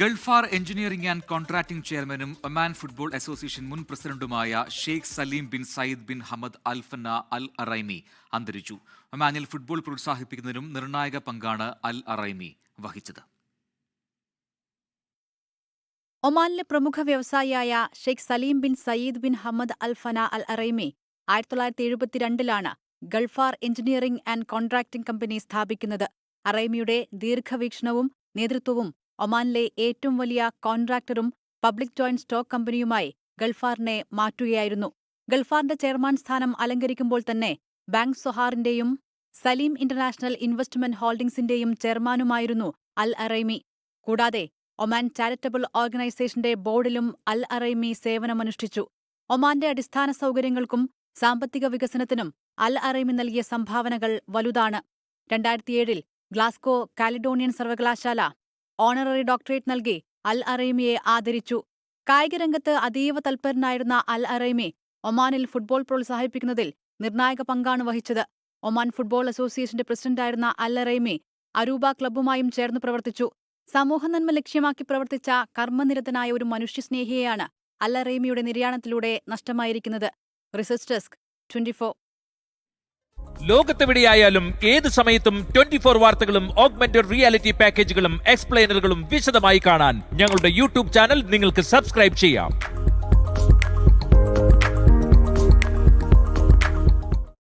Gulfar engineering and contracting ചെയർമാനും Oman football association മുൻ പ്രസിഡന്റുമായ Sheikh Salim bin Sayyid bin Hamad al Fanna al Araimi അന്തരിച്ചു. ഒമാനിൽ football പ്രോത്സാഹിപ്പിക്കുന്നതിനും നിർണായക പങ്കാണ് അൽ അറൈമി വഹിച്ചത്. ഒമാനിലെ പ്രമുഖ വ്യവസായിയായ Sheikh Salim bin Sayyid bin Hamad al Fana al Araimi 1972 Galfar engineering and contracting company സ്ഥാപിക്കുന്നത്. അറൈമിയുടെ ദീർഘവീക്ഷണവും നേതൃത്വവും ഒമാനിലെ ഏറ്റവും വലിയ കോൺട്രാക്ടറും പബ്ലിക് ജോയിന്റ് സ്റ്റോക്ക് കമ്പനിയുമായി ഗൾഫാറിനെ മാറ്റുകയായിരുന്നു. ഗൾഫാറിന്റെ ചെയർമാൻ സ്ഥാനം അലങ്കരിക്കുമ്പോൾ തന്നെ ബാങ്ക് സൊഹാറിന്റെയും സലീം ഇന്റർനാഷണൽ ഇൻവെസ്റ്റ്മെന്റ് ഹോൾഡിംഗ്സിന്റെയും ചെയർമാനുമായിരുന്നു അൽ അറൈമി. കൂടാതെ ഒമാൻ ചാരിറ്റബിൾ ഓർഗനൈസേഷന്റെ ബോർഡിലും അൽ അറൈമി സേവനമനുഷ്ഠിച്ചു. ഒമാന്റെ അടിസ്ഥാന സൗകര്യങ്ങൾക്കും സാമ്പത്തിക വികസനത്തിനും അൽ അറൈമി നൽകിയ സംഭാവനകൾ വലുതാണ്. 2007 ഗ്ലാസ്ഗോ കാലിഡോണിയൻ സർവകലാശാല ഓണററി ഡോക്ടറേറ്റ് നൽകി അൽ അറൈമിയെ ആദരിച്ചു. കായികരംഗത്ത് അതീവ തൽപരനായിരുന്ന അൽ അറൈമി ഒമാനിൽ ഫുട്ബോൾ പ്രോത്സാഹിപ്പിക്കുന്നതിൽ നിർണായക പങ്കാണ് വഹിച്ചത്. ഒമാൻ ഫുട്ബോൾ അസോസിയേഷന്റെ പ്രസിഡന്റായിരുന്ന അൽ അറൈമി അരൂബ ക്ലബ്ബുമായും ചേർന്ന് പ്രവർത്തിച്ചു. സമൂഹനന്മ ലക്ഷ്യമാക്കി പ്രവർത്തിച്ച കർമ്മനിരതനായ ഒരു മനുഷ്യസ്നേഹിയെയാണ് അൽ അറൈമിയുടെ നിര്യാണത്തിലൂടെ നഷ്ടമായിരിക്കുന്നത്. Research desk 24. ലോകത്തെവിടെയായാലും ഏത് സമയത്തും 24 വാർത്തകളും ഓഗ്മെന്റഡ് റിയാലിറ്റി പാക്കേജുകളും എക്സ്പ്ലെയിനറുകളും വിശദമായി കാണാൻ ഞങ്ങളുടെ യൂട്യൂബ് ചാനൽ നിങ്ങൾക്ക് സബ്സ്ക്രൈബ് ചെയ്യാം.